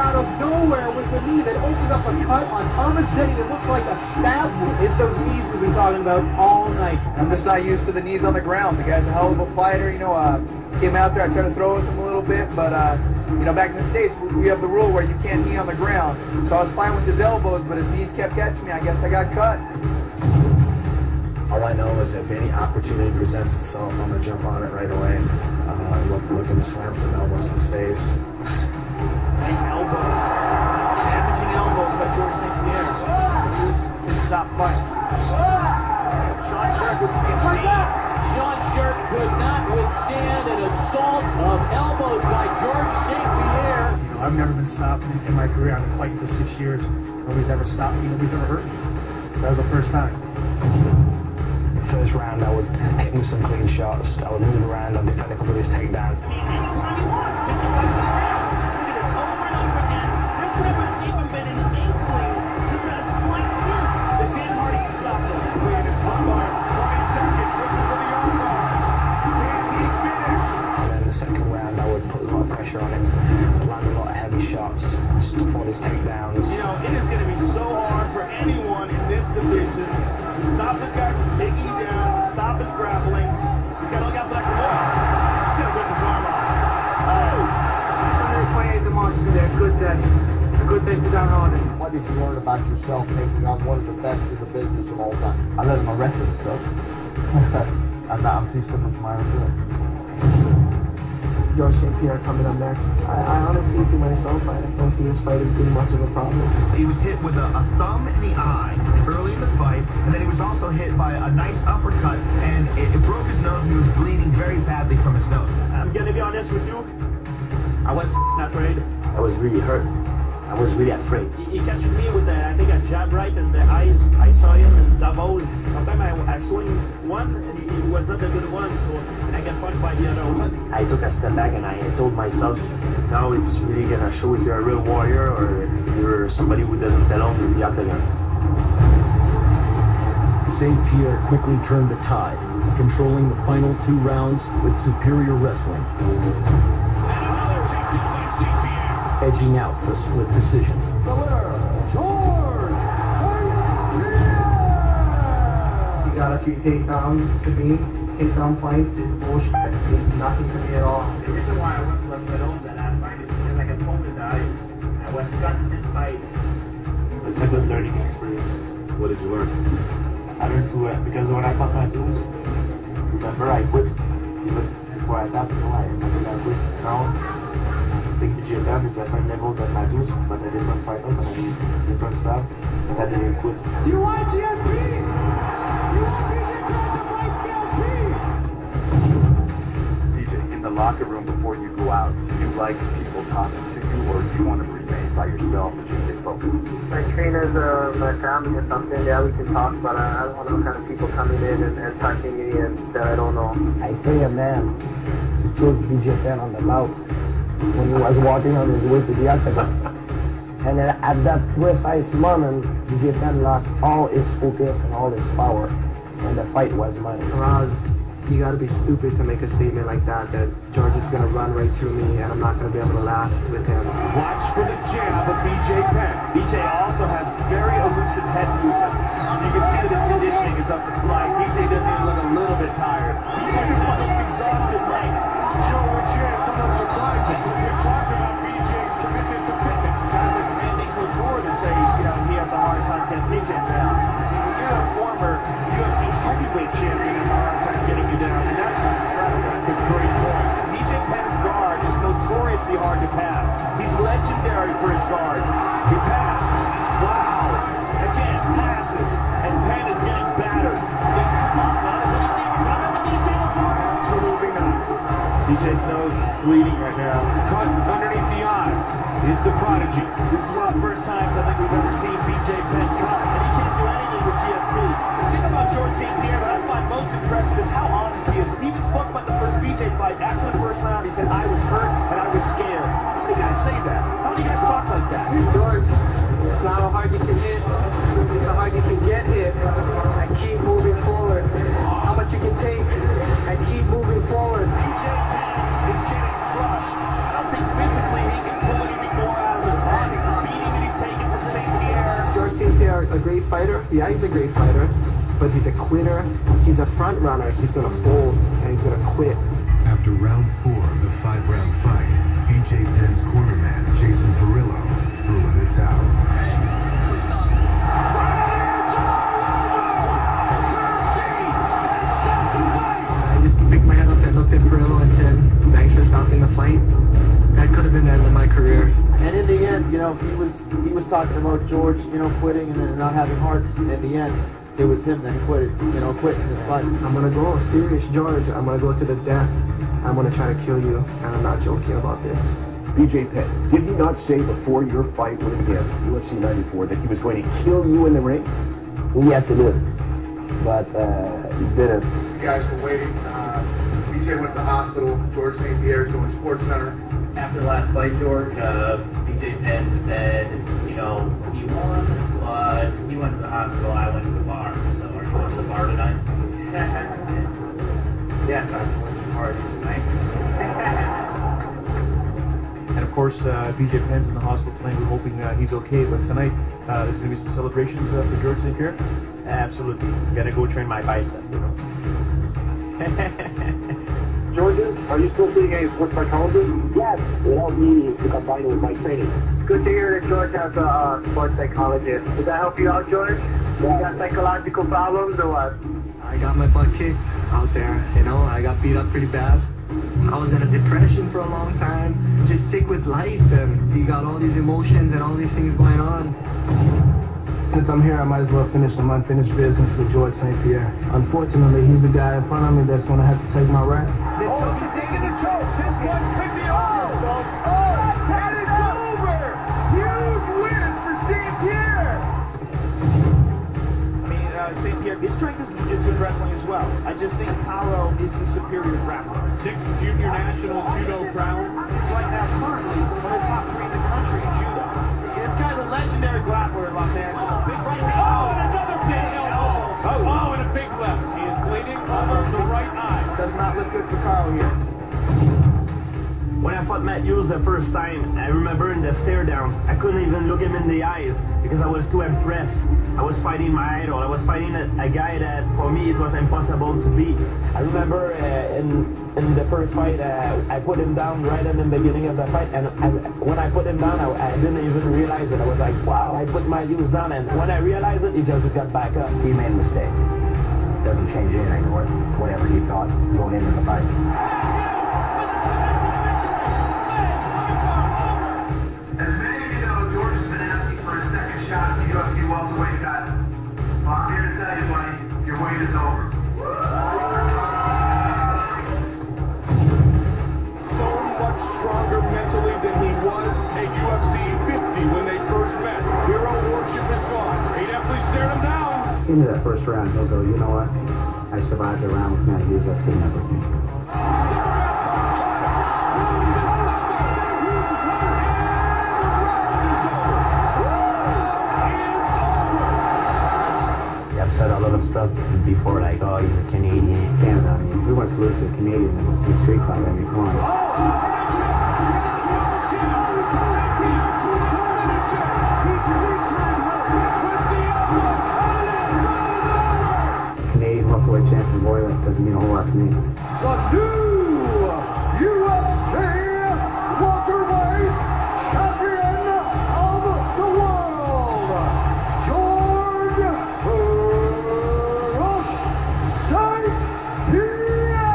out of nowhere with the knee that opened up a cut on Thomas Denny that looks like a stab wound. It's those knees we've been talking about all night. I'm just not used to the knees on the ground. The guy's a hell of a fighter. You know, came out there, I tried to throw with him a little bit, but you know, back in the States, we have the rule where you can't knee on the ground. So I was fine with his elbows, but his knees kept catching me. I guess I got cut. All I know is if any opportunity presents itself, I'm gonna jump on it right away. Looking to slam some elbows in his face. Nice elbows. Damaging elbows by George St. Pierre. Used to stop fights. Sean Sharp would be insane. Sean Sharp could not withstand an assault of elbows by George St. Pierre. You know, I've never been stopped in my career. I've been fighting for 6 years. Nobody's ever stopped me. Nobody's ever hurt me. So that was the first time. First round, I would hit him with some clean shots. I would move around and defend a couple of his takedowns. Anytime he wants, take the fight to the ground. Look at this, over and over again. There's never even been an inkling, just a slight hint that Dan Hardy can stop this. In his front bar, 20 seconds, looking for the arm bar. Can he finish? And then the second round, I would put a lot of pressure on him, land a lot of heavy shots, stuff all his takedowns. You know, it is going to be so hard for anyone in this division to stop this guy from taking you down, stop his grappling. He's got to look out for that Kimura. He's going to rip his arm off. Oh! 128 the monster there. Good day. A good day for Don Hardy. What did you learn about yourself taking on one of the best in the business of all time? I let him arrest himself. I'm too stupid for my own good. George St. Pierre coming up next. I honestly, to myself, I don't see this fight as being much of a problem. He was hit with a thumb in the eye early in the fight, and then he was also hit by a nice uppercut, and it broke his nose, and he was bleeding very badly from his nose. I'm gonna be honest with you. I was afraid. I was really hurt. I was really afraid. He catch me with I think a jab right in the eyes. I saw him and double. Sometimes I swing one and it was not a good one, so and I get punched by the other one. I took a step back and I told myself, now it's really gonna show if you're a real warrior or if you're somebody who doesn't belong in the octagon. St. Pierre quickly turned the tide, controlling the final 2 rounds with superior wrestling. Edging out the split decision. The winner, George St. Pierre! You got a few takedowns to me. Takedown fights is bullshit. It means nothing to me at all. The reason why I went to Bloodsport the last night is because I had told that I was cut inside. It's a good learning experience. What did you learn? I learned to, because when I fought Matthews, remember I quit. Even before I tapped, I quit. Now, I think the GSP is the same level that Matthews, but a different fighter, but a different stuff, but I didn't quit. Do you want GSP? You want BJ Penn to fight GSP? DJ, in the locker room before you go out, do you like people talking to you, or do you want to remain by yourself and just get focused? My trainers or my family or something, yeah, we can talk, but I don't want no kind of people coming in and touching me and that I don't know. I pay a man to kiss BJ Penn on the mouth when he was walking on his way to the octagon. And then at that precise moment, BJ Penn lost all his focus and all his power, and the fight was mine. Roz, you gotta be stupid to make a statement like that George is gonna run right through me and I'm not gonna be able to last with him. Watch for the jab of BJ Penn. BJ also has very elusive head movement. You can see that his conditioning is up to flight. BJ doesn't even look a little bit tired. BJ looks exhausted, Mike. Joe, which is somewhat surprising. We've talked about BJ's commitment to fitness. Has a commanding couture to say, you know, he has a hard time getting BJ down. You're a former UFC heavyweight champion has a hard time getting you down, and that's just incredible. That's a great point. BJ Penn's guard is notoriously hard to pass. He's legendary for his guard. He passed. Wow. Again, passes. And Penn is getting battered. Then come on, man. Is anything you're talking about BJ before? Absolutely not. BJ's nose is bleeding right now. Cut underneath the eye is the prodigy. This is one of the first times I think we've ever seen BJ Penn cut, and he can't do anything with GSP. The thing about George St. Pierre that I find most impressive is how honest he is. He even spoke about the first BJ fight. After the first round, he said, I was hurt and I was scared. How many guys say that? How many guys talk like that? George, it's not how hard you can hit, it's how hard you can get hit and keep moving forward. How much you can take and keep moving forward. BJ Penn is getting crushed. I don't think physically he can pull anything more out of his body. a great fighter? Yeah, he's a great fighter, but he's a quitter. He's a front runner. He's gonna fold and he's gonna quit. After round 4 of the 5-round fight, BJ Penn's cornerman, Jason Perillo, threw in the towel. I just picked my head up and looked at Perillo and said, thanks for stopping the fight. That could have been the end of my career. And in the end, you know, he was talking about George, you know, quitting and then not having heart. In the end, it was him that quitting this fight. I'm gonna go serious, George. I'm gonna go to the death. I'm gonna try to kill you, and I'm not joking about this. BJ Penn, did he not say before your fight with him, UFC 94, that he was going to kill you in the ring? Yes, he did. But he didn't. You guys were waiting. BJ went to the hospital. George St. Pierre's going to Sports Center. After the last fight, George, BJ Penn said, you know, he won, but he went to the hospital, I went to the bar. So are you going to the bar tonight? Yes, I'm going to the party tonight. And of course, BJ Penn's in the hospital tonight. We're hoping he's okay, but tonight there's going to be some celebrations for George St. Pierre. Absolutely. Gotta go train my bicep, you know. Georgia, are you still seeing a sports psychologist? Yes, it helped me to combine with my training. Good to hear that George has a sports psychologist. Does that help you out, George? Yeah. You got psychological problems or what? I got my butt kicked out there, you know. I got beat up pretty bad. I was in a depression for a long time, just sick with life, and you got all these emotions and all these things going on. Since I'm here, I might as well finish some unfinished business with George St. Pierre. Unfortunately, he's the guy in front of me that's going to have to take my rap. The choke, he's taking the choke. This one could be over, folks. And it's over. Huge win for St. Pierre. I mean, St. Pierre, his strength is jiu-jitsu and wrestling as well. I just think Caro is the superior grappler. 6 junior national judo crowns. He's right now currently one of the top 3 in the country in judo. This guy's a legendary grappler in Los Angeles. Big right hand. Oh, and another big elbow. Oh, and a big left. He is bleeding over the right eye. Does not look good for Caro here. When I fought Matt Hughes the first time, I remember in the stare downs, I couldn't even look him in the eyes because I was too impressed. I was fighting my idol. I was fighting a guy that, for me, it was impossible to beat. I remember in the first fight, I put him down right in the beginning of the fight, and when I put him down, I didn't even realize it. I was like, wow, I put my Hughes down, and when I realized it, he just got back up. He made a mistake. Doesn't change anything or whatever he thought going into the fight. As many of you know, George has been asking for a second shot at the UFC welterweight title. Well, I'm here to tell you, buddy, your wait is over. So much stronger mentally than he was at UFC 50 when they first met. Hero worship is gone. He definitely stared him down. Into that first round, he'll go, you know what? I survived the round with Matt Hughes. That's good enough with me. I've said a lot of stuff before, like, oh, he's a Canadian. Canada, I mean, who wants to lose to a Canadian in a street fight? I mean, come on. Canadian welterweight champion, boy, that doesn't mean a whole lot to me. The new UFC welterweight champion of the world, George St. Pierre.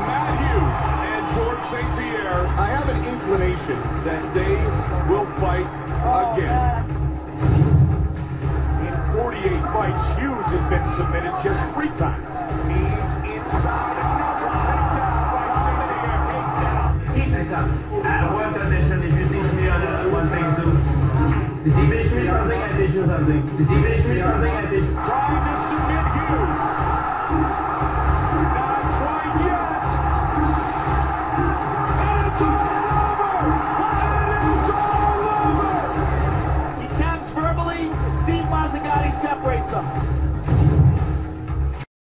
Matt Hughes and George St. Pierre. I have an inclination that they will fight again. In 48 fights, Hughes has been submitted just 3 times. He's inside another takedown by St. Pierre. Takedown. Teach me something. What audition did you teach me on one thing too? Did you teach me something? I teach you something. Did you teach me something? I teach you.